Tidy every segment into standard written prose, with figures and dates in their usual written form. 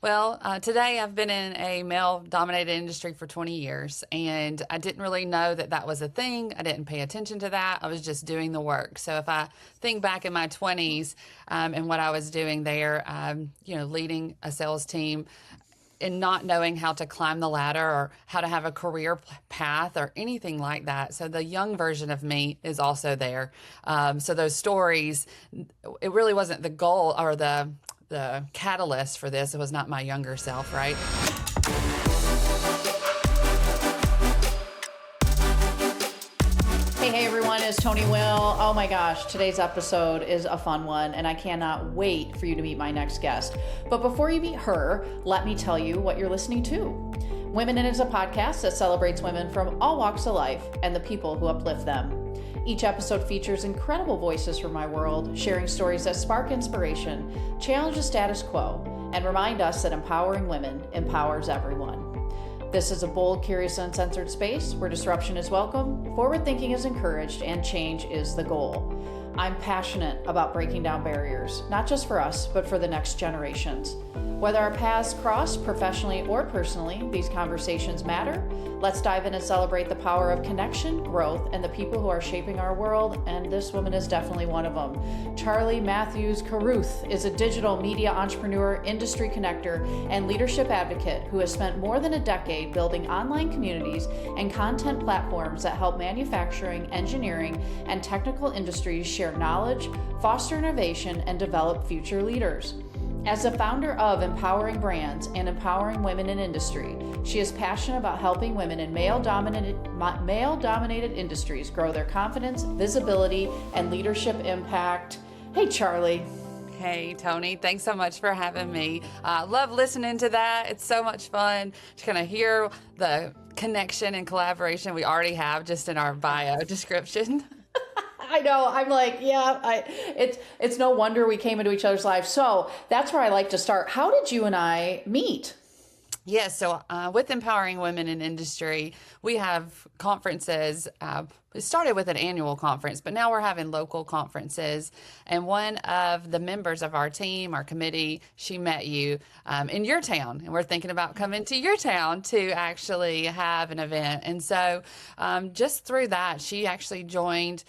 Well, today I've been in a male-dominated industry for 20 years, and I didn't really know that that was a thing. I didn't pay attention to that. I was just doing the work. So if I think back in my 20s and what I was doing there, leading a sales team, and not knowing how to climb the ladder or how to have a career path or anything like that. So the young version of me is also there. So those stories, it really wasn't the goal or the catalyst for this. It was not my younger self, right? Hey everyone, it's Tony Will. Oh my gosh, today's episode is a fun one, and I cannot wait for you to meet my next guest. But before you meet her, let me tell you what you're listening to. Women In is a podcast that celebrates women from all walks of life and the people who uplift them. Each episode features incredible voices from my world, sharing stories that spark inspiration, challenge the status quo, and remind us that empowering women empowers everyone. This is a bold, curious, uncensored space where disruption is welcome, forward thinking is encouraged, and change is the goal. I'm passionate about breaking down barriers, not just for us, but for the next generations. Whether our paths cross professionally or personally, these conversations matter. Let's dive in and celebrate the power of connection, growth, and the people who are shaping our world, and this woman is definitely one of them. Charli Matthews Carruth is a digital media entrepreneur, industry connector, and leadership advocate who has spent more than a decade building online communities and content platforms that help manufacturing, engineering, and technical industries share knowledge, foster innovation, and develop future leaders. As the founder of Empowering Brands and Empowering Women in Industry, she is passionate about helping women in male-dominated industries grow their confidence, visibility, and leadership impact. Hey, Charli. Hey, Tony, thanks so much for having me. I love listening to that. It's so much fun to kind of hear the connection and collaboration we already have just in our bio description. I know. I'm like, it's no wonder we came into each other's lives. So that's where I like to start. How did you and I meet? Yes, so with Empowering Women in Industry, we have conferences. It started with an annual conference, but now we're having local conferences. And one of the members of our team, our committee, she met you in your town. And we're thinking about coming to your town to actually have an event. And so just through that, she actually joined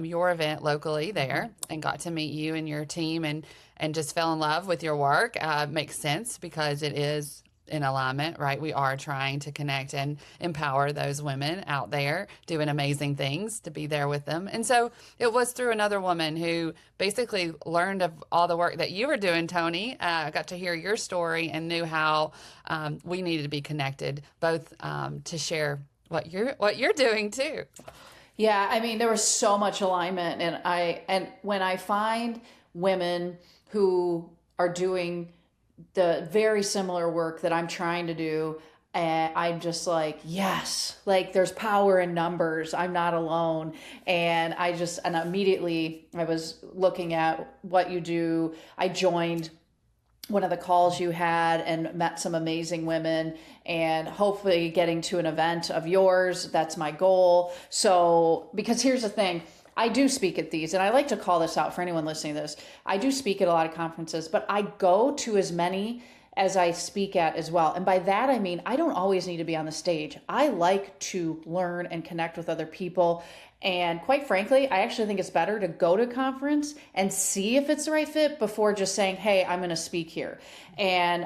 your event locally there and got to meet you and your team and just fell in love with your work. Makes sense because it is in alignment, right? We are trying to connect and empower those women out there doing amazing things to be there with them. And so it was through another woman who basically learned of all the work that you were doing, Tony. Got to hear your story and knew how we needed to be connected, both to share what you're doing too. Yeah, I mean, there was so much alignment, and when I find women who are doing the very similar work that I'm trying to do, and I'm just like, yes, like there's power in numbers. I'm not alone. And immediately I was looking at what you do. I joined one of the calls you had and met some amazing women, and hopefully getting to an event of yours. That's my goal. So, because here's the thing, I do speak at these, and I like to call this out for anyone listening to this. I do speak at a lot of conferences, but I go to as many as I speak at as well. And by that, I mean, I don't always need to be on the stage. I like to learn and connect with other people. And quite frankly, I actually think it's better to go to a conference and see if it's the right fit before just saying, hey, I'm going to speak here. And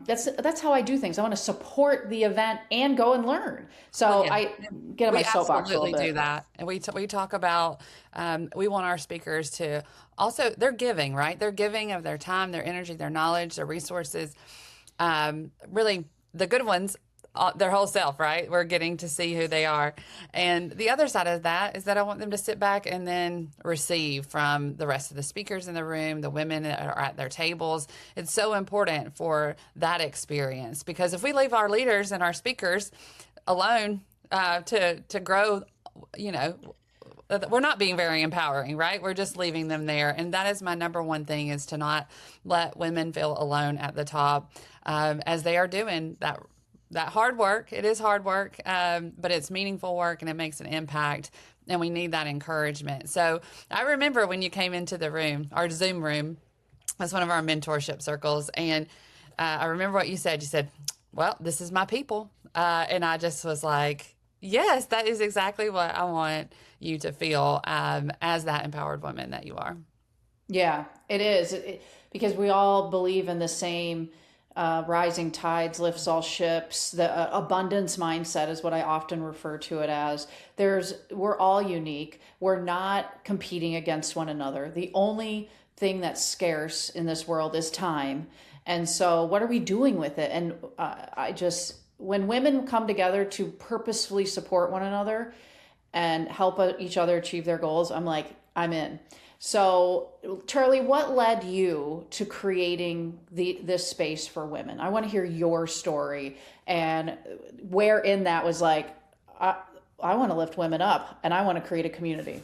that's how I do things. I want to support the event and go and learn. So I get on my soapbox a little bit. We absolutely do that. And we talk about, we want our speakers to also, they're giving, right? They're giving of their time, their energy, their knowledge, their resources. Really, the good ones, their whole self, right? We're getting to see who they are. And the other side of that is that I want them to sit back and then receive from the rest of the speakers in the room, the women that are at their tables. It's so important for that experience, because if we leave our leaders and our speakers alone to grow, we're not being very empowering, right? We're just leaving them there. And that is my number one thing, is to not let women feel alone at the top as they are doing that hard work. It is hard work, but it's meaningful work and it makes an impact. And we need that encouragement. So I remember when you came into the room, our Zoom room, that's one of our mentorship circles. And I remember what you said. You said, well, this is my people. And I just was like, yes, that is exactly what I want you to feel as that empowered woman that you are. Yeah, it is. Because we all believe in the same rising tides lifts all ships. The abundance mindset is what I often refer to it as. We're all unique. We're not competing against one another. The only thing that's scarce in this world is time. And so what are we doing with it? And when women come together to purposefully support one another and help each other achieve their goals, I'm like, I'm in. So, Charli, what led you to creating this space for women? I want to hear your story, and where in that was like, I want to lift women up and I want to create a community.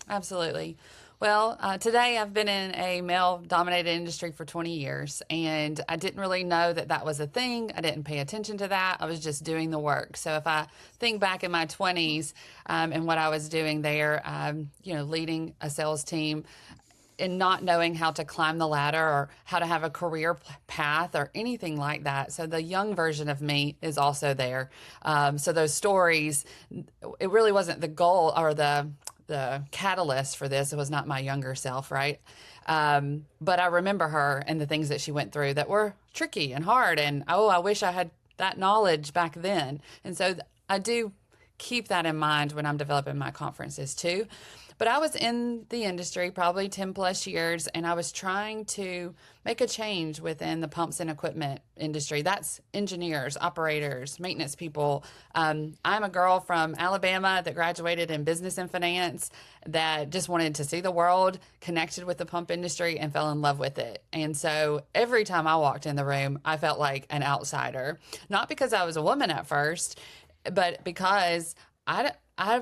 Absolutely. Well, today I've been in a male-dominated industry for 20 years, and I didn't really know that that was a thing. I didn't pay attention to that. I was just doing the work. So if I think back in my 20s and what I was doing there, leading a sales team and not knowing how to climb the ladder or how to have a career path or anything like that. So the young version of me is also there. So those stories, it really wasn't the goal or the catalyst for this. It was not my younger self, right? But I remember her and the things that she went through that were tricky and hard. And, I wish I had that knowledge back then. And so I do keep that in mind when I'm developing my conferences too. But I was in the industry probably 10 plus years, and I was trying to make a change within the pumps and equipment industry. That's engineers, operators, maintenance people. I'm a girl from Alabama that graduated in business and finance that just wanted to see the world, connected with the pump industry, and fell in love with it. And so every time I walked in the room, I felt like an outsider, not because I was a woman at first, but because I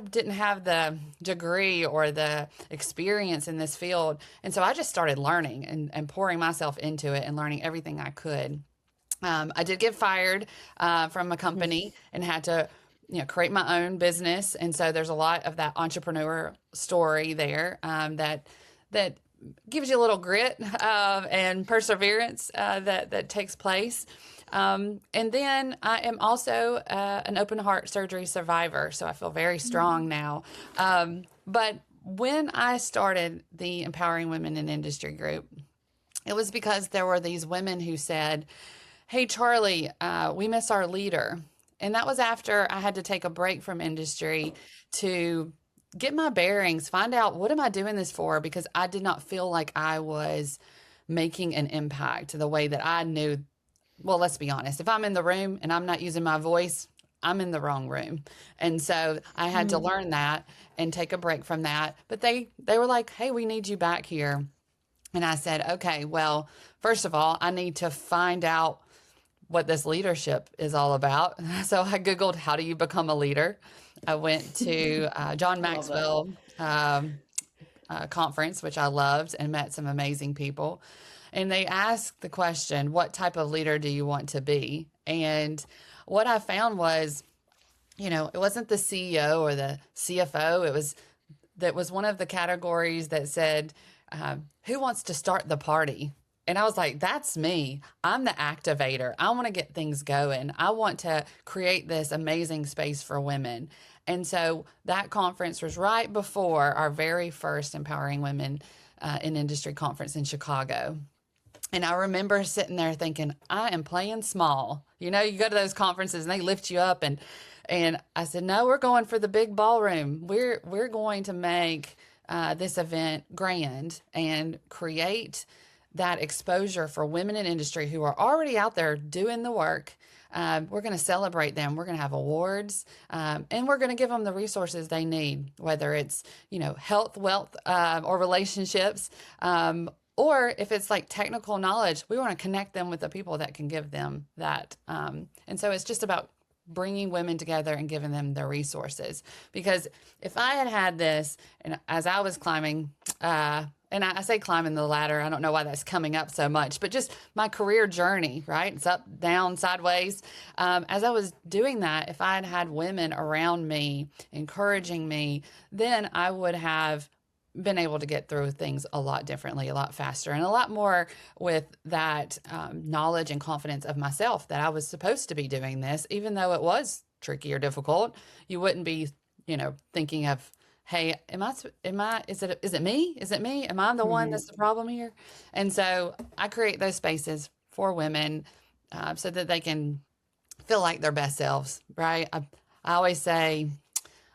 didn't have the degree or the experience in this field. And so I just started learning and pouring myself into it and learning everything I could. I did get fired from a company and had to create my own business. And so there's a lot of that entrepreneur story there that gives you a little grit and perseverance that takes place. And then I am also an open heart surgery survivor, so I feel very strong now. But when I started the Empowering Women in Industry group, it was because there were these women who said, hey, Charli, we miss our leader. And that was after I had to take a break from industry to get my bearings, find out what am I doing this for, because I did not feel like I was making an impact the way that I knew. Well, let's be honest. If I'm in the room and I'm not using my voice, I'm in the wrong room. And so I had to learn that and take a break from that. But they were like, hey, we need you back here. And I said, okay, well, first of all, I need to find out what this leadership is all about. So I Googled, how do you become a leader? I went to John Maxwell conference, which I loved, and met some amazing people. And they asked the question, what type of leader do you want to be? And what I found was, it wasn't the CEO or the CFO. That was one of the categories that said, who wants to start the party? And I was like, that's me. I'm the activator. I want to get things going. I want to create this amazing space for women. And so that conference was right before our very first Empowering Women in Industry conference in Chicago. And I remember sitting there thinking, I am playing small. You go to those conferences and they lift you up. And I said, no, we're going for the big ballroom. We're going to make this event grand and create that exposure for women in industry who are already out there doing the work. We're going to celebrate them. We're going to have awards, and we're going to give them the resources they need, whether it's, health, wealth, or relationships, or if it's like technical knowledge. We want to connect them with the people that can give them that. And so it's just about bringing women together and giving them their resources. Because if I had this, and as I was climbing, and I say climbing the ladder, I don't know why that's coming up so much, but just my career journey, right? It's up, down, sideways. As I was doing that, if I had had women around me encouraging me, then I would have been able to get through things a lot differently, a lot faster, and a lot more with that knowledge and confidence of myself that I was supposed to be doing this, even though it was tricky or difficult. You wouldn't be, thinking of, hey, is it me? Is it me? Am I the one that's the problem here? And so I create those spaces for women so that they can feel like their best selves, right? I always say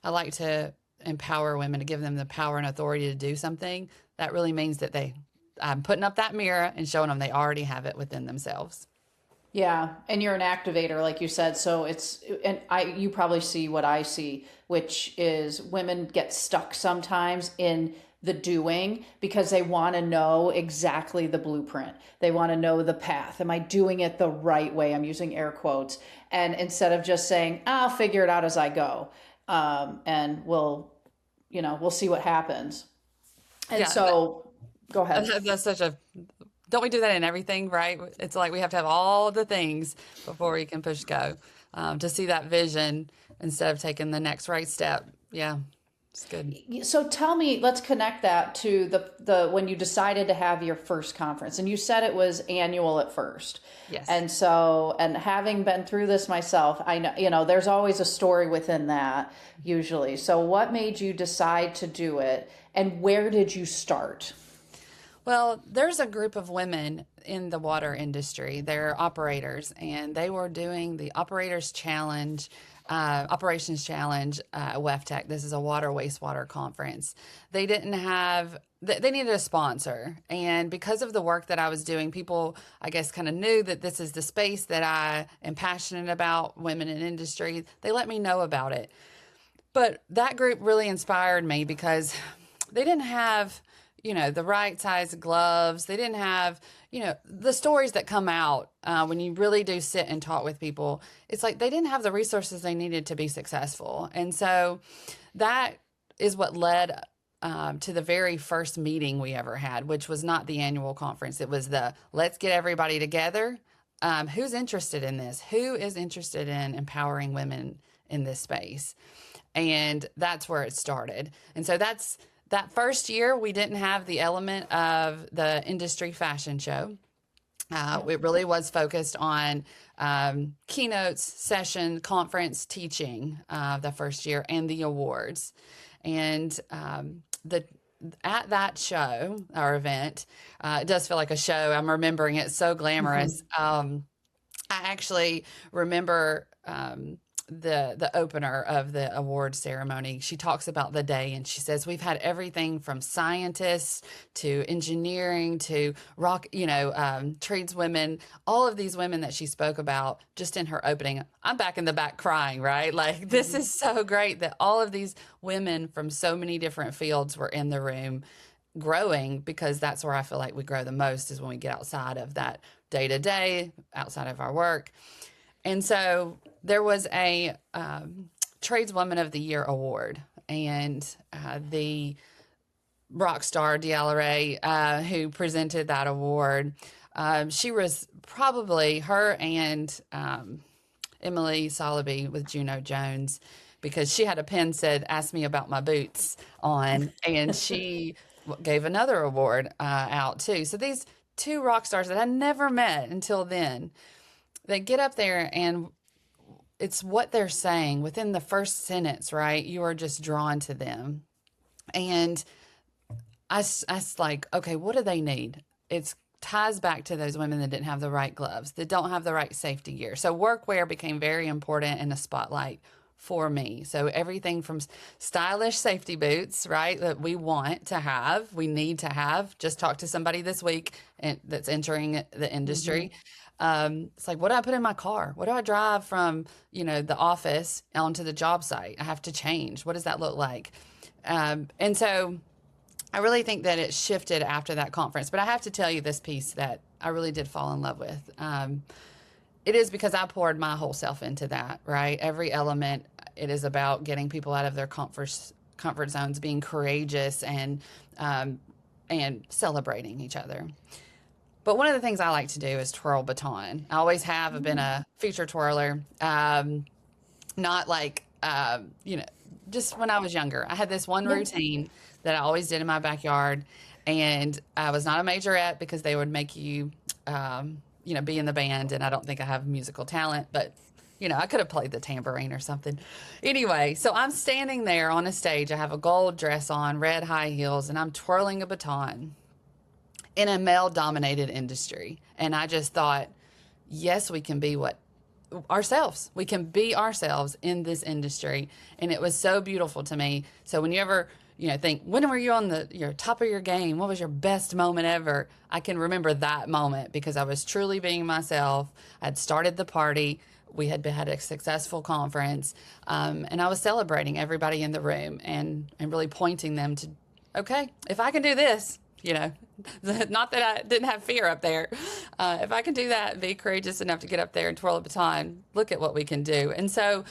I like to empower women, to give them the power and authority to do something. That really means that I'm putting up that mirror and showing them they already have it within themselves. Yeah, and you're an activator, like you said. So you probably see what I see, which is women get stuck sometimes in the doing because they want to know exactly the blueprint. They want to know the path. Am I doing it the right way? I'm using air quotes. And instead of just saying, I'll figure it out as I go, and we'll see what happens. And so, go ahead. That's don't we do that in everything, right? It's like we have to have all the things before we can push go, to see that vision instead of taking the next right step. Yeah, it's good. So tell me, let's connect that to the when you decided to have your first conference, and you said it was annual at first. Yes. And having been through this myself, I know, there's always a story within that usually. So what made you decide to do it, and where did you start? Well, there's a group of women in the water industry. They're operators, and they were doing the Operations Challenge at WEFTEC. This is a water wastewater conference. They needed a sponsor. And because of the work that I was doing, people, I guess, kind of knew that this is the space that I am passionate about, women in industry. They let me know about it. But that group really inspired me because they didn't have the right size gloves. They didn't have, the stories that come out when you really do sit and talk with people. It's like they didn't have the resources they needed to be successful. And so that is what led to the very first meeting we ever had, which was not the annual conference. It was let's get everybody together. Who's interested in this? Who is interested in empowering women in this space? And that's where it started. And so that first year, we didn't have the element of the industry fashion show. It really was focused on keynotes, session, conference, teaching the first year, and the awards. And at that show or event, it does feel like a show. I'm remembering it so glamorous. I actually remember the opener of the award ceremony. She talks about the day, and she says, we've had everything from scientists to engineering to rock, tradeswomen, all of these women that she spoke about just in her opening. I'm back in the back crying, right? Like, this is so great that all of these women from so many different fields were in the room growing, because that's where I feel like we grow the most, is when we get outside of that day to day, outside of our work. And so there was a Tradeswoman of the Year award, and the rock star Dialray, who presented that award, she was probably, her and Emily Solaby with Juno Jones, because she had a pin said, "Ask me about my boots" on, and she gave another award out too. So these two rock stars that I never met until then, they get up there, and it's what they're saying within the first sentence, right? You are just drawn to them. And I like, okay, what do they need? It ties back to those women that didn't have the right gloves, that don't have the right safety gear. So workwear became very important in the spotlight for me. So everything from stylish safety boots, right, that we want to have, we need to have. Just talked to somebody this week that's entering the industry. It's like, what do I put in my car? What do I drive from, the office onto the job site? I have to change. What does that look like? And so I really think that it shifted after that conference. But I have to tell you this piece that I really did fall in love with. It is because I poured my whole self into that, right? Every element, it is about getting people out of their comfort zones, being courageous, and celebrating each other. But one of the things I like to do is twirl baton. I always have. I've been a feature twirler. Not like, just when I was younger. I had this one routine that I always did in my backyard. And I was not a majorette because they would make you, be in the band. And I don't think I have musical talent, but I could have played the tambourine or something. Anyway, so I'm standing there on a stage. I have a gold dress on, red high heels, and I'm twirling a baton in a male-dominated industry. And I just thought, yes, we can be ourselves. We can be ourselves in this industry. And it was so beautiful to me. So when you ever, think, when were you on your top of your game? What was your best moment ever? I can remember that moment because I was truly being myself. I'd started the party. We had had a successful conference, and I was celebrating everybody in the room and really pointing them to, okay, if I can do this, not that I didn't have fear up there. If I can do that and be courageous enough to get up there and twirl a baton, look at what we can do. And so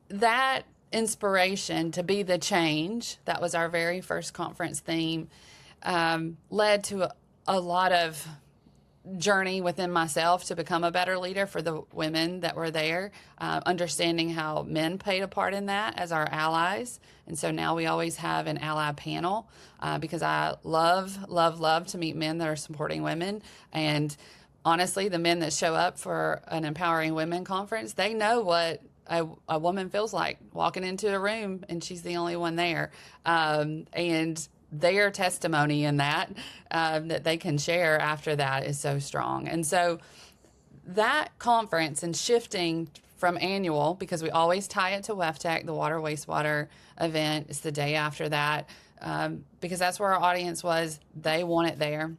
that inspiration to be the change, that was our very first conference theme, led to a lot of journey within myself to become a better leader for the women that were there, understanding how men played a part in that as our allies. And so now we always have an ally panel because I love to meet men that are supporting women. And honestly, the men that show up for an Empowering Women conference, they know what a woman feels like walking into a room and she's the only one there. And their testimony in that they can share after that is so strong. And so that conference and shifting from annual, because we always tie it to WEFTEC, the water wastewater event, it's the day after that, because that's where our audience was. They want it there.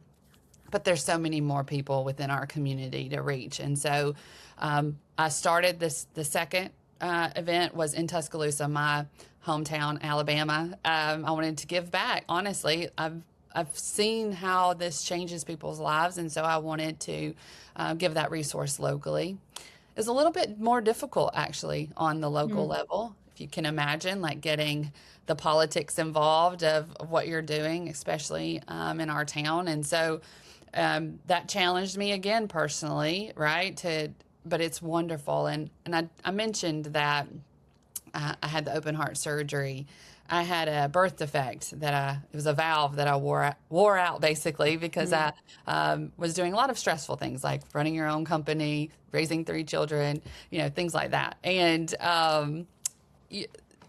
But there's so many more people within our community to reach. And so I started the second event was in Tuscaloosa, my hometown, Alabama. I wanted to give back. Honestly, I've seen how this changes people's lives, and so I wanted to give that resource locally. It's a little bit more difficult, actually, on the local level, if you can imagine, like getting the politics involved of what you're doing, especially in our town. And so that challenged me again personally, right? But it's wonderful. And I mentioned that I had the open heart surgery. I had a birth defect it was a valve that I wore out basically because I was doing a lot of stressful things like running your own company, raising 3 children, things like that. And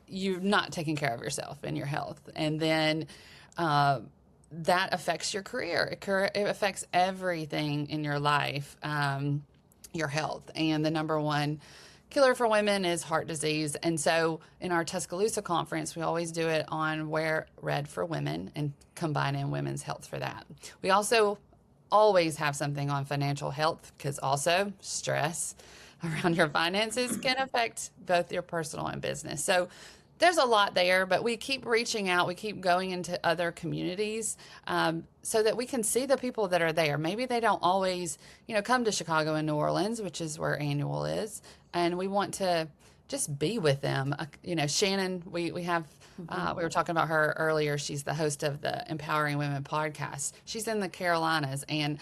you're not taking care of yourself and your health. And then that affects your career. It affects everything in your life, your health. And the number one killer for women is heart disease. And so in our Tuscaloosa conference, we always do it on Wear Red for Women and combine in women's health for that. We also always have something on financial health because also stress around your finances can affect both your personal and business. So there's a lot there, but we keep reaching out. We keep going into other communities so that we can see the people that are there. Maybe they don't always, come to Chicago and New Orleans, which is where annual is. And we want to just be with them. Shannon, we have, we were talking about her earlier. She's the host of the Empowering Women podcast. She's in the Carolinas, and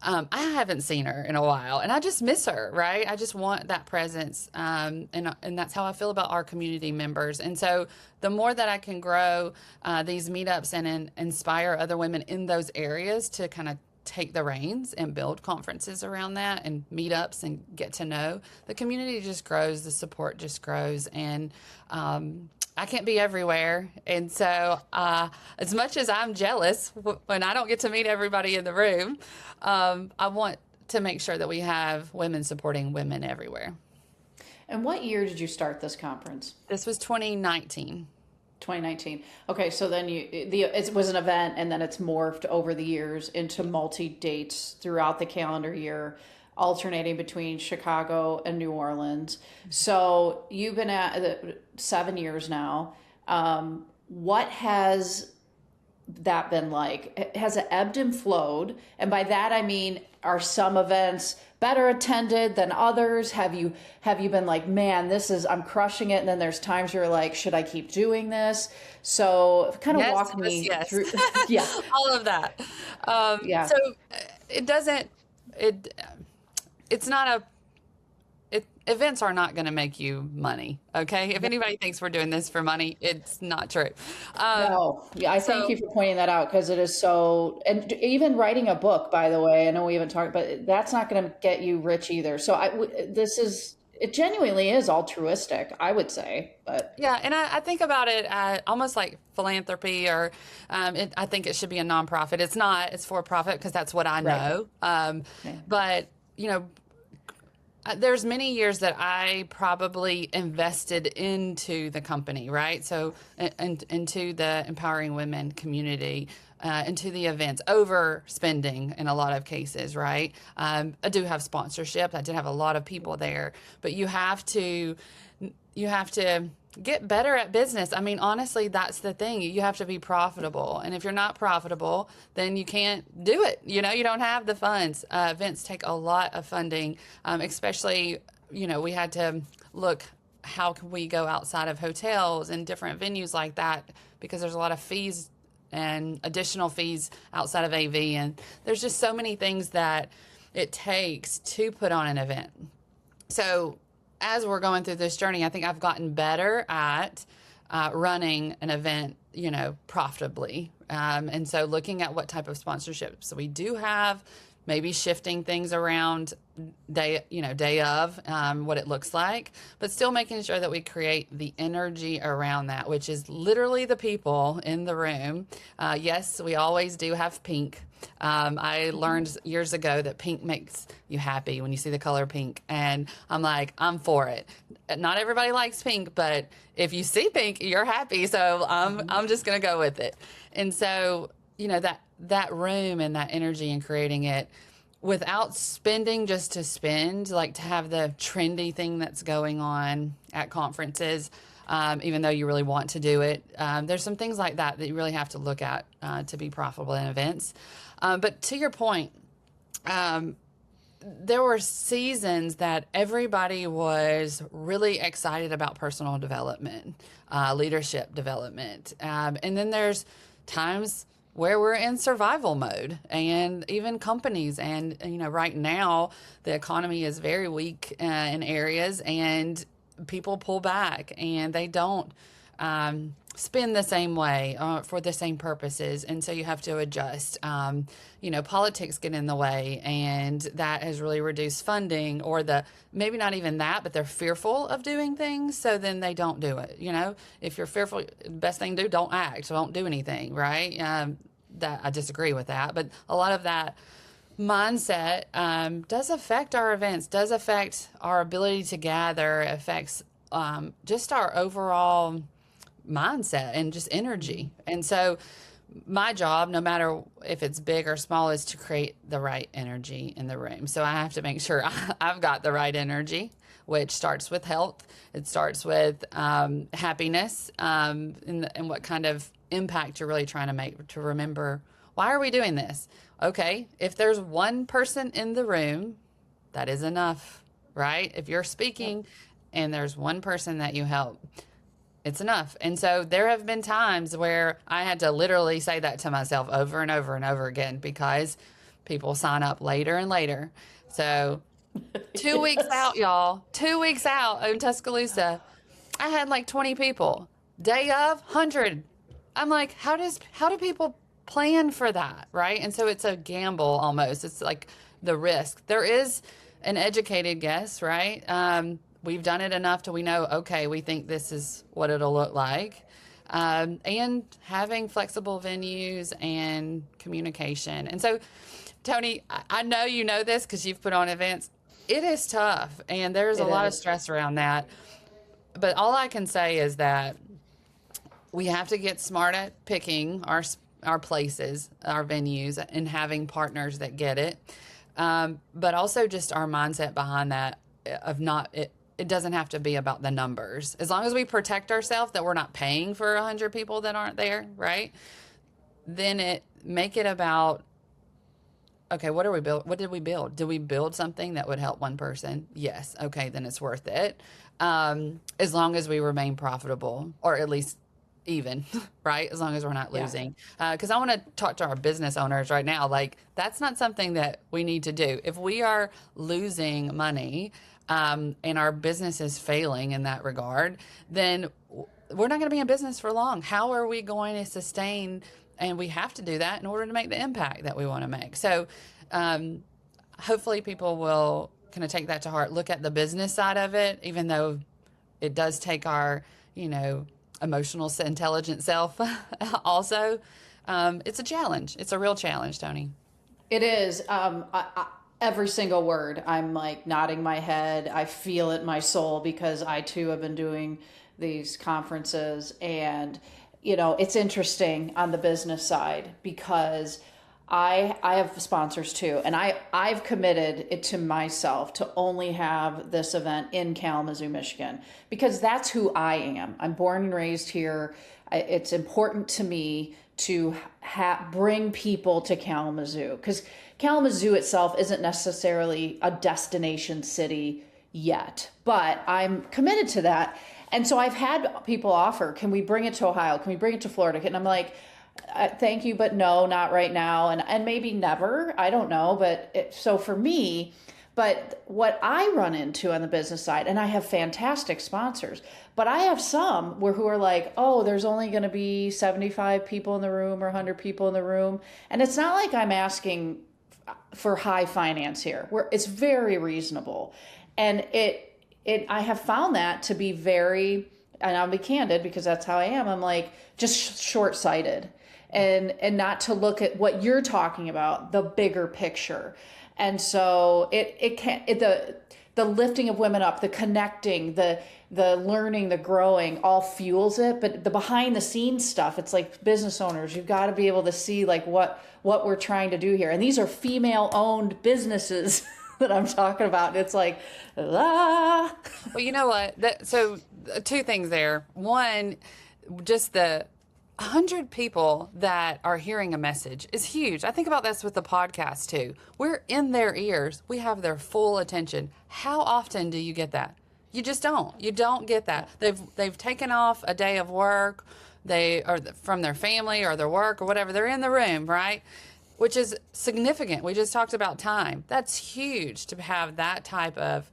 I haven't seen her in a while, and I just miss her, right? I just want that presence, and that's how I feel about our community members. And so the more that I can grow these meetups and inspire other women in those areas to kind of take the reins and build conferences around that and meetups and get to know, the community just grows, the support just grows, and I can't be everywhere. And so as much as I'm jealous when I don't get to meet everybody in the room, I want to make sure that we have women supporting women everywhere. And what year did you start this conference? This was 2019. 2019. Okay, so then it was an event, and then it's morphed over the years into multi-dates throughout the calendar year, alternating between Chicago and New Orleans. So you've been at 7 years now. What has that been like? Has it ebbed and flowed? And by that I mean, are some events better attended than others? Have you been like, man, I'm crushing it, and then there's times you're like, should I keep doing this? So kind of walk me through. Yeah, all of that. So it's not events are not going to make you money. Okay. If anybody thinks we're doing this for money, it's not true. Um, No, yeah, I thank you so for pointing that out because it is so, and even writing a book, by the way, I know we haven't talked, but that's not going to get you rich either. So this is, it genuinely is altruistic, I would say, but yeah, and I think about it almost like philanthropy, or I think it should be a nonprofit. It's not. It's for profit because that's what I right. know. Yeah. But you know, there's many years that I probably invested into the company, right? So, and into the empowering women community, into the events, overspending in a lot of cases, right? I do have sponsorship. I did have a lot of people there, but you have to get better at business. I mean, honestly, that's the thing. You have to be profitable. And if you're not profitable, then you can't do it. You know, you don't have the funds. Events take a lot of funding, especially, you know, we had to look, how can we go outside of hotels and different venues like that? Because there's a lot of fees and additional fees outside of AV. And there's just so many things that it takes to put on an event. So as we're going through this journey, I think I've gotten better at running an event, you know, profitably. And so looking at what type of sponsorships we do have, maybe shifting things around day of, what it looks like, but still making sure that we create the energy around that, which is literally the people in the room. Yes, we always do have pink. I learned years ago that pink makes you happy when you see the color pink. And I'm like, I'm for it. Not everybody likes pink, but if you see pink, you're happy. So I'm just going to go with it. And so, you know, that room and that energy and creating it without spending just to spend, like to have the trendy thing that's going on at conferences, even though you really want to do it. There's some things like that that you really have to look at to be profitable in events. But to your point, there were seasons that everybody was really excited about personal development, leadership development. And then there's times where we're in survival mode, and even companies. And, you know, right now the economy is very weak in areas, and people pull back and they don't spend the same way for the same purposes. And so you have to adjust. You know, politics get in the way, and that has really reduced funding, or maybe not even that, but they're fearful of doing things. So then they don't do it. You know, if you're fearful, the best thing to do, don't act, don't do anything. Right. That I disagree with that, but a lot of that mindset does affect our events, does affect our ability to gather, affects just our overall mindset and just energy. And so my job, no matter if it's big or small, is to create the right energy in the room. So I have to make sure I've got the right energy, which starts with health. It starts with happiness, and what kind of impact you're really trying to make, to remember, why are we doing this? Okay, if there's one person in the room, that is enough, right? If you're speaking and there's one person that you help, it's enough. And so there have been times where I had to literally say that to myself over and over and over again, because people sign up later and later. So 2 weeks out, y'all, 2 weeks out in Tuscaloosa, I had like 20 people. Day of, 100. I'm like, how do people plan for that, right? And so it's a gamble almost. It's like the risk. There is an educated guess, right? We've done it enough till we know, okay, we think this is what it'll look like. And having flexible venues and communication. And so, Tony, I know you know this because you've put on events. It is tough, and there's a lot of stress around that. But all I can say is that we have to get smart at picking our places, our venues, and having partners that get it. But also just our mindset behind that of it doesn't have to be about the numbers. As long as we protect ourselves, that we're not paying for 100 people that aren't there, right? Then make it about, okay, what did we build? Did we build something that would help one person? Yes. Okay, then it's worth it. As long as we remain profitable, or at least even, right? As long as we're not losing. Because I want to talk to our business owners right now. Like, that's not something that we need to do. If we are losing money, and our business is failing in that regard, then we're not going to be in business for long. How are we going to sustain? And we have to do that in order to make the impact that we want to make. So hopefully people will kind of take that to heart, look at the business side of it, even though it does take our, emotional intelligent self also. It's a challenge. It's a real challenge, Tony. It is. Every single word, I'm like nodding my head. I feel it in my soul because I too have been doing these conferences, and it's interesting on the business side because I have sponsors too, and I've committed it to myself to only have this event in Kalamazoo, Michigan, because that's who I am. I'm born and raised here. It's important to me to bring people to Kalamazoo, because Kalamazoo itself isn't necessarily a destination city yet, but I'm committed to that. And so I've had people offer, can we bring it to Ohio? Can we bring it to Florida? And I'm like, thank you, but no, not right now. And maybe never, I don't know. But so for me, but what I run into on the business side, and I have fantastic sponsors, but I have some who are like, oh, there's only going to be 75 people in the room or 100 people in the room. And it's not like I'm asking for high finance here, where it's very reasonable. And I have found that to be very, and I'll be candid because that's how I am. I'm like, just short-sighted and not to look at what you're talking about, the bigger picture. And so the lifting of women up, the connecting, the learning, the growing all fuels it. But the behind the scenes stuff, it's like business owners, you've got to be able to see like what we're trying to do here. And these are female owned businesses that I'm talking about. And it's like, ah. Well, you know what? So two things there. One, just the 100 people that are hearing a message is huge. I think about this with the podcast too. We're in their ears. We have their full attention. How often do you get that? You just don't. You don't get that. They've taken off a day of work. They are from their family or their work or whatever. They're in the room, right? Which is significant. We just talked about time. That's huge to have that type of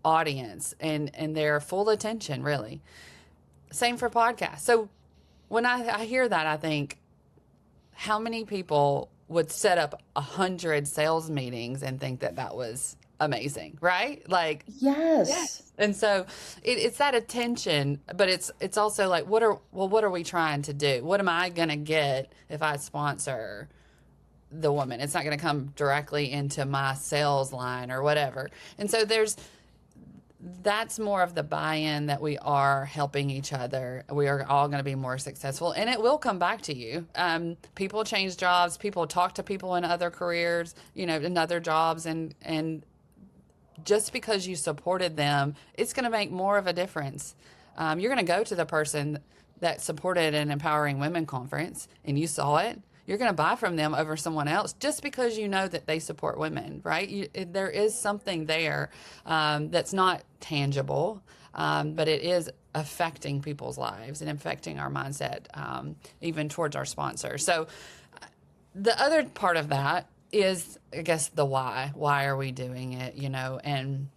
audience and their full attention, really. Same for podcasts. So when I hear that, I think, how many people would set up 100 sales meetings and think that was amazing, right? Like, yes. And so it's that attention, but it's also like, what are we trying to do? What am I going to get if I sponsor the woman? It's not going to come directly into my sales line or whatever. And so that's more of the buy-in that we are helping each other. We are all going to be more successful, and it will come back to you. People change jobs. People talk to people in other careers, in other jobs, and just because you supported them, it's going to make more of a difference. You're going to go to the person that supported an Empowering Women conference, and you saw it. You're going to buy from them over someone else just because you know that they support women, right? There is something there that's not tangible, but it is affecting people's lives and affecting our mindset, even towards our sponsors. So the other part of that is, I guess, the why. Why are we doing it, And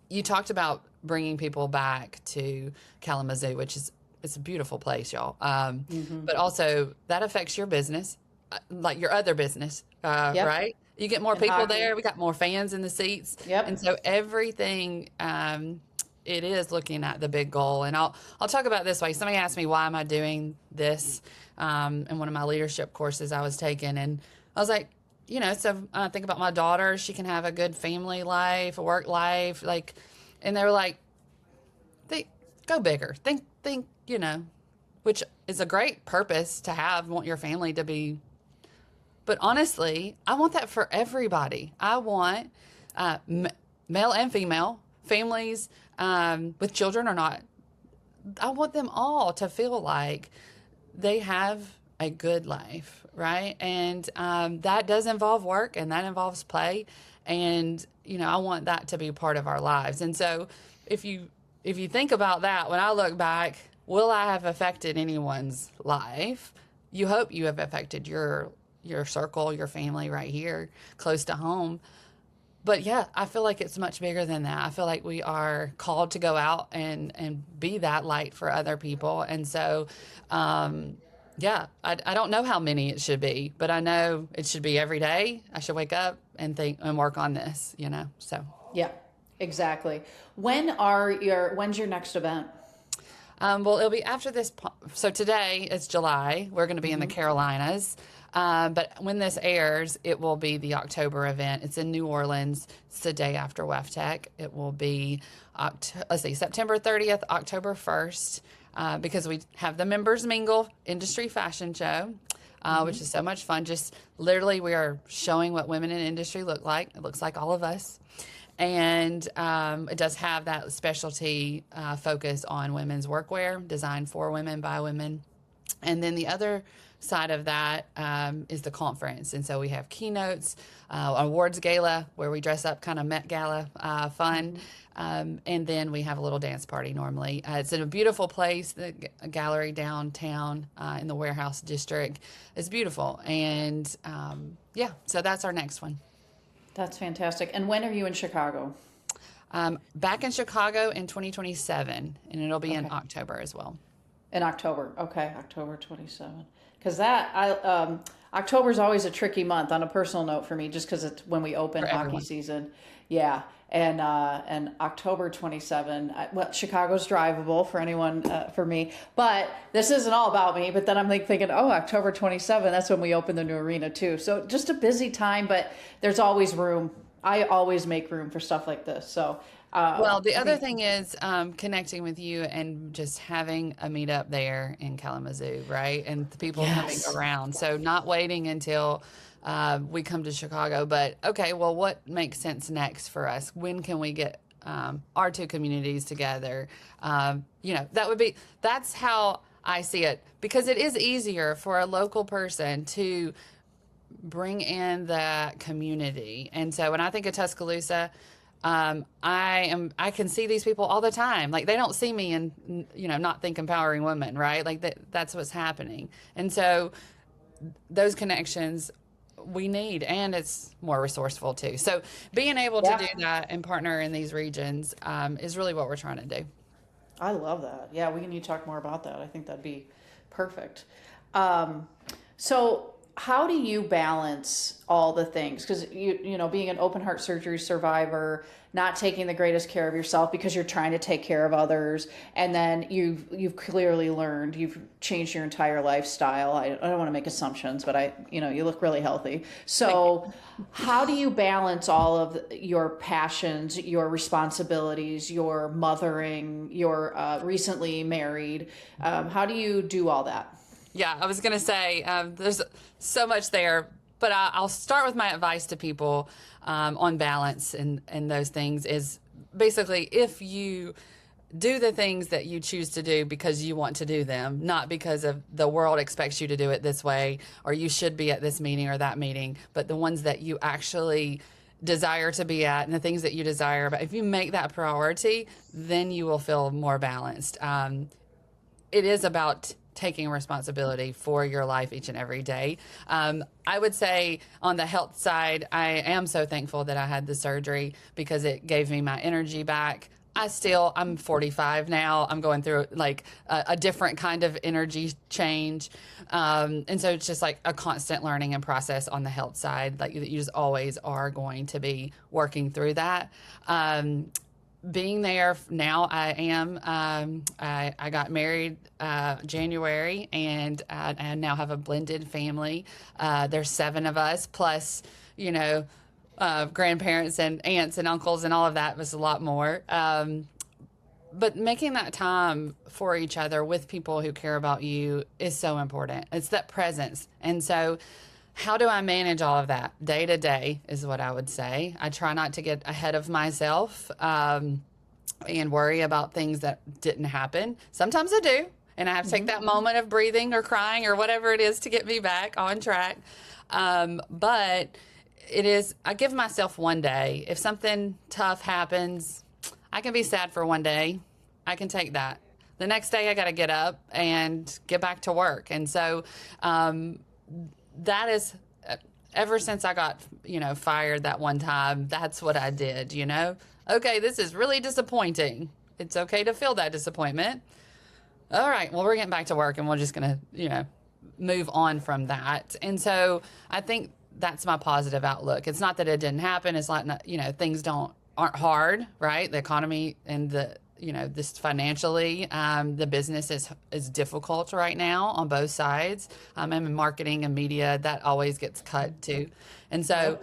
you talked about bringing people back to Kalamazoo, which is it's a beautiful place, y'all. But also that affects your business, like your other business, Yep. right? You get more And people hockey. there. We got more fans in the seats. Yep. And so everything, it is looking at the big goal. And I'll talk about it this way. Somebody asked me, why am I doing this? In one of my leadership courses I was taking. And I was like, so I think about my daughter. She can have a good family life, a work life. And they were like, go bigger. Think, which is a great purpose to have, want your family to be. But honestly, I want that for everybody. I want male and female families with children or not. I want them all to feel like they have a good life, right? And that does involve work and that involves play. And, I want that to be part of our lives. And so if you think about that, when I look back, will I have affected anyone's life? You hope you have affected your circle, your family right here, close to home. But yeah, I feel like it's much bigger than that. I feel like we are called to go out and be that light for other people. And so, yeah, I don't know how many it should be, but I know it should be every day. I should wake up and think and work on this, so. Yeah, exactly. When's your next event? Well, it'll be after this. So today is July. We're going to be in the Carolinas. But when this airs, it will be the October event. It's in New Orleans. It's the day after WEFTEC. It will be, September 30th, October 1st, because we have the Members Mingle Industry Fashion Show, which is so much fun. Just literally, we are showing what women in industry look like. It looks like all of us. And it does have that specialty focus on women's workwear, designed for women, by women. And then the other side of that is the conference. And so we have keynotes, awards gala, where we dress up kind of Met Gala fun. And then we have a little dance party normally. It's in a beautiful place, the gallery downtown in the Warehouse District. It's beautiful. And yeah, so that's our next one. That's fantastic. And when are you in Chicago? Back in Chicago in 2027, and it'll be in October as well. In October. Okay, October 27. Because October is always a tricky month on a personal note for me, just because it's when we open hockey season. Yeah. And October 27, Chicago's drivable for anyone, for me. But this isn't all about me. But then I'm thinking, October 27, that's when we open the new arena too. So just a busy time, but there's always room. I always make room for stuff like this. So, well, the other thing is connecting with you and just having a meetup there in Kalamazoo, right? And the people coming around. So not waiting until we come to Chicago, but okay, well, what makes sense next for us? When can we get our two communities together? That's how I see it, because it is easier for a local person to bring in the community. And so when I think of Tuscaloosa, I can see these people all the time. Like, they don't see me and, not think empowering women, right? Like that's what's happening. And so those connections we need, and it's more resourceful too. So being able to do that and partner in these regions is really what we're trying to do. I love that. Yeah, we need to talk more about that. I think that'd be perfect. So how do you balance all the things? Because you know, being an open heart surgery survivor, not taking the greatest care of yourself because you're trying to take care of others, and then you've clearly learned, you've changed your entire lifestyle. I don't want to make assumptions, but you look really healthy. So how do you balance all of your passions, your responsibilities, your mothering, your recently married? How do you do all that? Yeah, I was going to say there's so much there, but I'll start with my advice to people on balance and those things is basically, if you do the things that you choose to do because you want to do them, not because of the world expects you to do it this way, or you should be at this meeting or that meeting, but the ones that you actually desire to be at and the things that you desire. But if you make that priority, then you will feel more balanced. It is about taking responsibility for your life each and every day. I would say on the health side, I am so thankful that I had the surgery because it gave me my energy back. I'm 45 now. I'm going through like a different kind of energy change. And so it's just like a constant learning and process on the health side. Like, you just always are going to be working through that. Being there now, I am. I got married January, and I now have a blended family. There's 7 of us, plus, grandparents and aunts and uncles and all of that was a lot more. But making that time for each other with people who care about you is so important. It's that presence. And so how do I manage all of that? Day to day is what I would say. I try not to get ahead of myself and worry about things that didn't happen. Sometimes I do, and I have to take that moment of breathing or crying or whatever it is to get me back on track. But I give myself one day. If something tough happens, I can be sad for one day. I can take that. The next day I got to get up and get back to work. And so that is ever since I got, fired that one time, that's what I did, Okay, this is really disappointing. It's okay to feel that disappointment. All right, well, we're getting back to work and we're just going to, move on from that. And so I think that's my positive outlook. It's not that it didn't happen. It's like, things aren't hard, right? The economy and this financially, the business is difficult right now on both sides. And in marketing and media, that always gets cut too. And so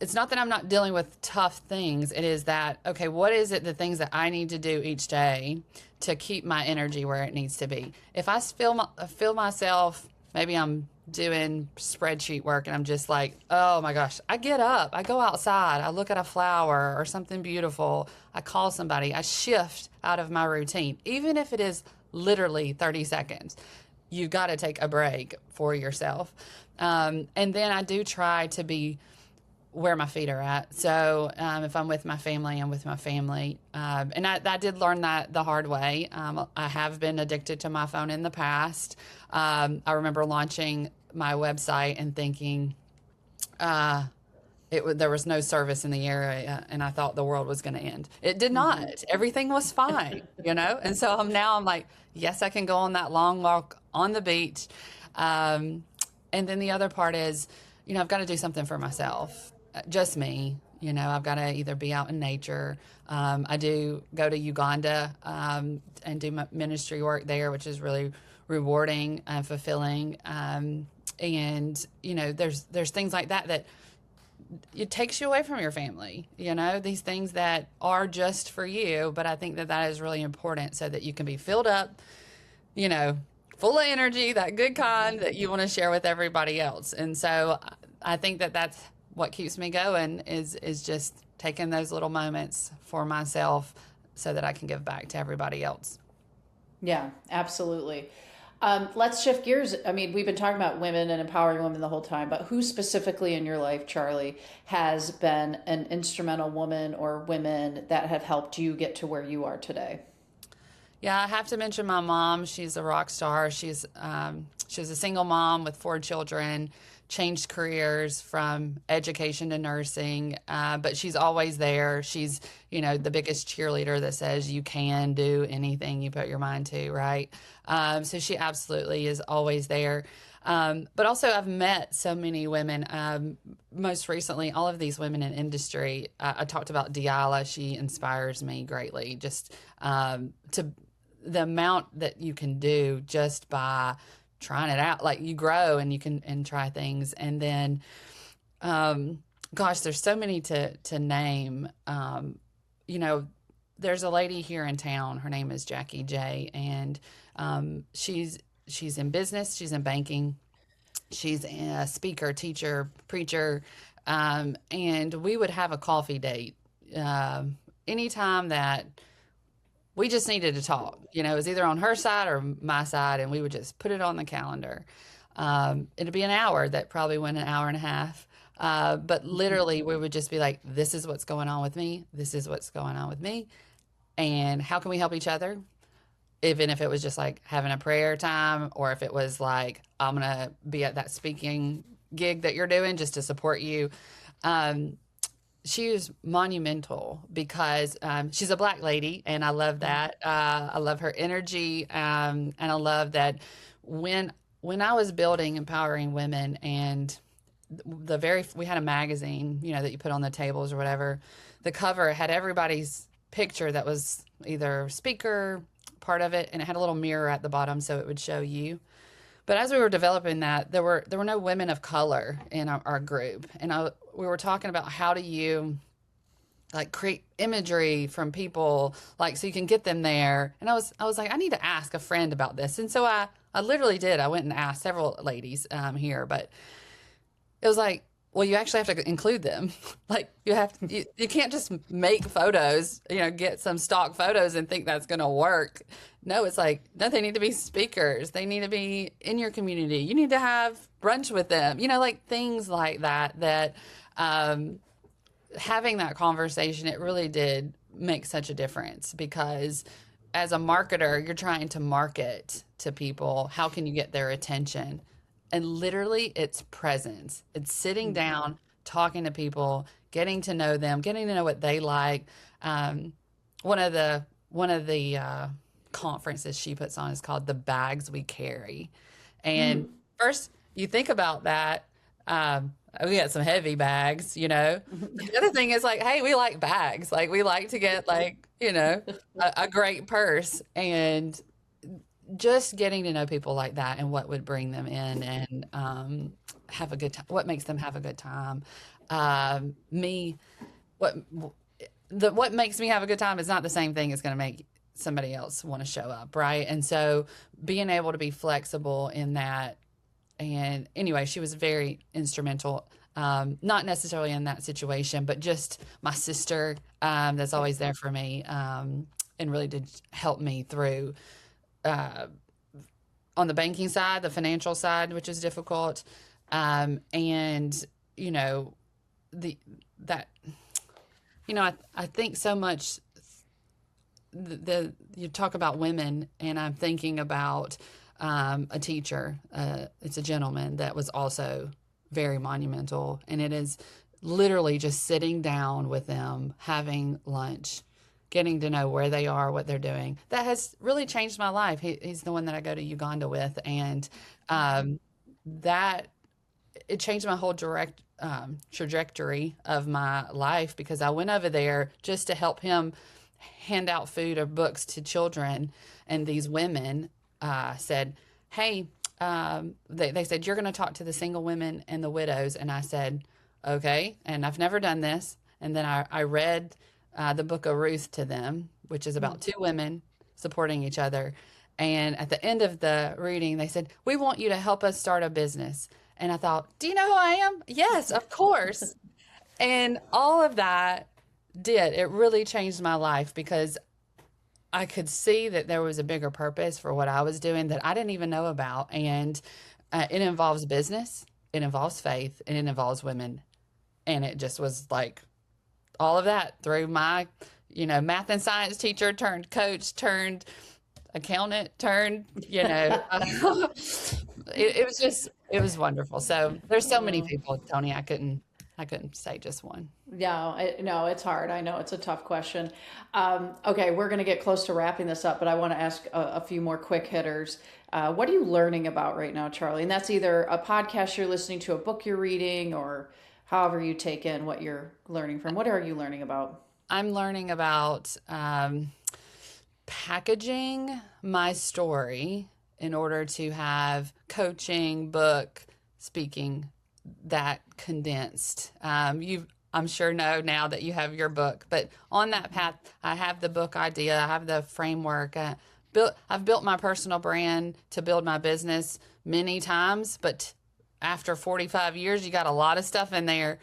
it's not that I'm not dealing with tough things. It is that, okay, what is it, the things that I need to do each day to keep my energy where it needs to be? If I feel myself, maybe I'm doing spreadsheet work and I'm just like, oh my gosh, I get up, I go outside, I look at a flower or something beautiful, I call somebody, I shift out of my routine, even if it is literally 30 seconds. You've got to take a break for yourself. And then I do try to be where my feet are at. So if I'm with my family, I'm with my family. And I did learn that the hard way. I have been addicted to my phone in the past. I remember launching my website and thinking there was no service in the area, and I thought the world was going to end. It did not. Everything was fine, And so I'm like, yes, I can go on that long walk on the beach. And then the other part is, I've got to do something for myself. Just me, I've got to either be out in nature. I do go to Uganda and do my ministry work there, which is really rewarding and fulfilling. And there's things like that it takes you away from your family. These things that are just for you. But I think that is really important so that you can be filled up, full of energy, that good kind that you want to share with everybody else. And so I think that's what keeps me going is just taking those little moments for myself so that I can give back to everybody else. Yeah, absolutely. Let's shift gears. I mean, we've been talking about women and empowering women the whole time, but who specifically in your life, Charli, has been an instrumental woman or women that have helped you get to where you are today? Yeah, I have to mention my mom. She's a rock star. She's a single mom with 4 children, changed careers from education to nursing, but she's always there. She's, the biggest cheerleader that says you can do anything you put your mind to, right? So she absolutely is always there. But also I've met so many women, most recently, all of these women in industry. I talked about Diala. She inspires me greatly, just to the amount that you can do just by trying it out. Like, you grow and you can try things. And then, gosh, there's so many to name. There's a lady here in town. Her name is Jackie J. And she's in business. She's in banking. She's a speaker, teacher, preacher. And we would have a coffee date anytime that we just needed to talk. It was either on her side or my side, and we would just put it on the calendar. It'd be an hour that probably went an hour and a half. But literally, we would just be like, this is what's going on with me. This is what's going on with me. And how can we help each other? Even if it was just like having a prayer time, or if it was like, I'm going to be at that speaking gig that you're doing just to support you. She is monumental because she's a Black lady, and I love that. I love her energy, and I love that when I was building Empowering Women, and we had a magazine, that you put on the tables or whatever. The cover had everybody's picture that was either speaker, part of it, and it had a little mirror at the bottom so it would show you. But as we were developing that, there were no women of color in our group. And we were talking about how do you create imagery from people, so you can get them there. And I was like, I need to ask a friend about this. And so I literally did. I went and asked several ladies here, but it was like, well, you actually have to include them. You can't just make photos, get some stock photos and think that's going to work. No, it's like, no, they need to be speakers. They need to be in your community. You need to have brunch with them, things like that, having that conversation, it really did make such a difference, because as a marketer, you're trying to market to people. How can you get their attention? And literally it's presence. It's sitting down, talking to people, getting to know them, getting to know what they like. One of the conferences she puts on is called The Bags We Carry. And first you think about that. We got some heavy bags, you know. The other thing is like, hey, we like bags. Like we like to get like, you know, a great purse, and just getting to know people like that and what would bring them in and have a good time, what makes them have a good time. Me, what makes me have a good time is not the same thing as going to make somebody else want to show up, right? And so being able to be flexible in that. And anyway, she was very instrumental, not necessarily in that situation, but just my sister that's always there for me, and really did help me through on the banking side, the financial side, which is difficult. And, you know, I think so much you talk about women, and I'm thinking about a teacher. It's a gentleman that was also very monumental, and it is literally just sitting down with them, having lunch, getting to know where they are, what they're doing. That has really changed my life. He's the one that I go to Uganda with, and that it changed my whole trajectory of my life, because I went over there just to help him hand out food or books to children, and these women said, hey, they said, you're going to talk to the single women and the widows. And I said, okay. And I've never done this. And then I read the book of Ruth to them, which is about two women supporting each other. And at the end of the reading, they said, we want you to help us start a business. And I thought, do you know who I am? Yes, of course. And all of that it really changed my life, because I could see that there was a bigger purpose for what I was doing that I didn't even know about. And it involves business, it involves faith, and it involves women. And it just was like all of that through my, math and science teacher turned coach, turned accountant, turned, it was wonderful. So there's so many people, Tony, I couldn't say just one. No, it's hard. I know it's a tough question. Okay, we're going to get close to wrapping this up, but I want to ask a few more quick hitters. What are you learning about right now, Charli? And that's either a podcast you're listening to, a book you're reading, or however you take in what you're learning from. What are you learning about? I'm learning about packaging my story in order to have coaching, book, speaking, that condensed. I'm sure know now that you have your book, but on that path, I have the book idea, I have the framework. I've built my personal brand to build my business many times, but after 45 years, you got a lot of stuff in there.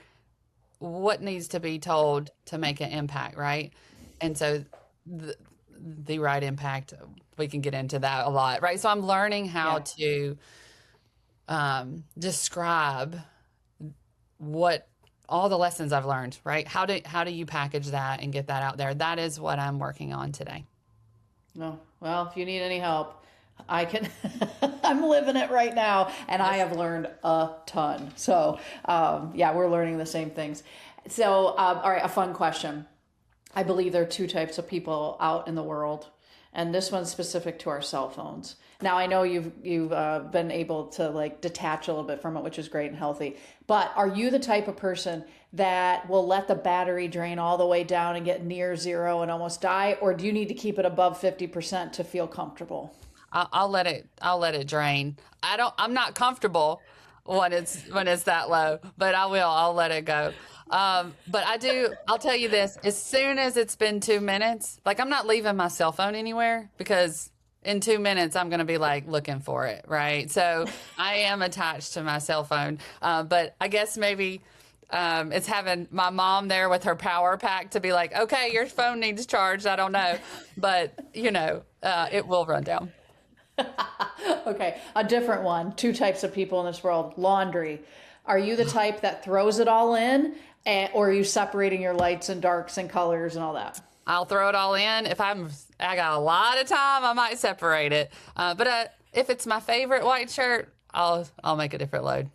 What needs to be told to make an impact, right? And so the right impact, we can get into that a lot, right? So I'm learning how to describe what all the lessons I've learned, right? How do you package that and get that out there? That is what I'm working on today. No, well, if you need any help, I can. I'm living it right now, and I have learned a ton. So, we're learning the same things. So, all right, a fun question. I believe there are two types of people out in the world, and this one's specific to our cell phones. Now, I know you've been able to detach a little bit from it, which is great and healthy. But are you the type of person that will let the battery drain all the way down and get near zero and almost die, or do you need to keep it above 50% to feel comfortable? I'll let it drain. I'm not comfortable when it's that low, but I'll let it go. But I'll tell you this, as soon as it's been 2 minutes, I'm not leaving my cell phone anywhere, because in 2 minutes, I'm going to be looking for it. Right. So I am attached to my cell phone. But I guess maybe, it's having my mom there with her power pack to be like, okay, your phone needs charged. I don't know, but it will run down. Okay. A different one. Two types of people in this world. Laundry. Are you the type that throws it all in, or are you separating your lights and darks and colors and all that? I'll throw it all in. If I got a lot of time, I might separate it. But if it's my favorite white shirt, I'll make a different load.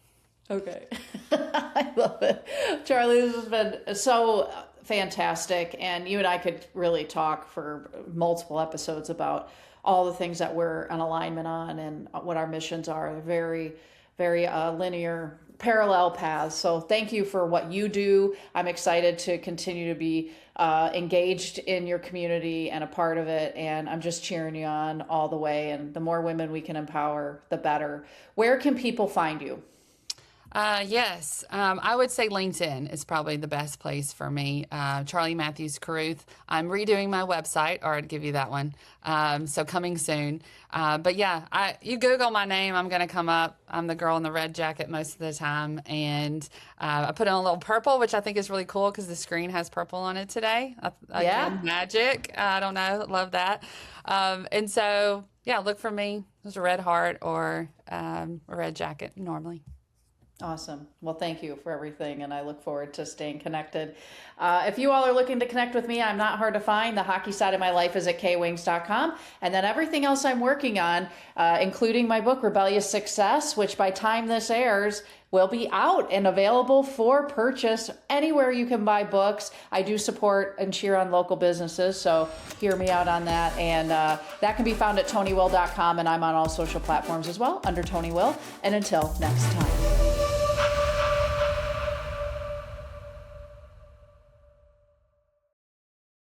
Okay. I love it. Charli, this has been so fantastic. And you and I could really talk for multiple episodes about all the things that we're in alignment on and what our missions are. They're very, very linear, parallel paths. So thank you for what you do. I'm excited to continue to be engaged in your community and a part of it. And I'm just cheering you on all the way. And the more women we can empower, the better. Where can people find you? Yes, I would say LinkedIn is probably the best place for me. Charli Matthews Carruth. I'm redoing my website, or I'd give you that one. So coming soon. But yeah, you Google my name, I'm going to come up. I'm the girl in the red jacket most of the time. And I put on a little purple, which I think is really cool because the screen has purple on it today. Yeah. Magic. I don't know. Love that. And so, yeah, look for me. There's a red heart or a red jacket normally. Awesome. Well, thank you for everything, and I look forward to staying connected. If you all are looking to connect with me, I'm not hard to find. The hockey side of my life is at kwings.com. And then everything else I'm working on, including my book, Rebellious Success, which by time this airs, will be out and available for purchase anywhere you can buy books. I do support and cheer on local businesses, so hear me out on that. And that can be found at TonyWill.com, and I'm on all social platforms as well under Tony Will. And until next time.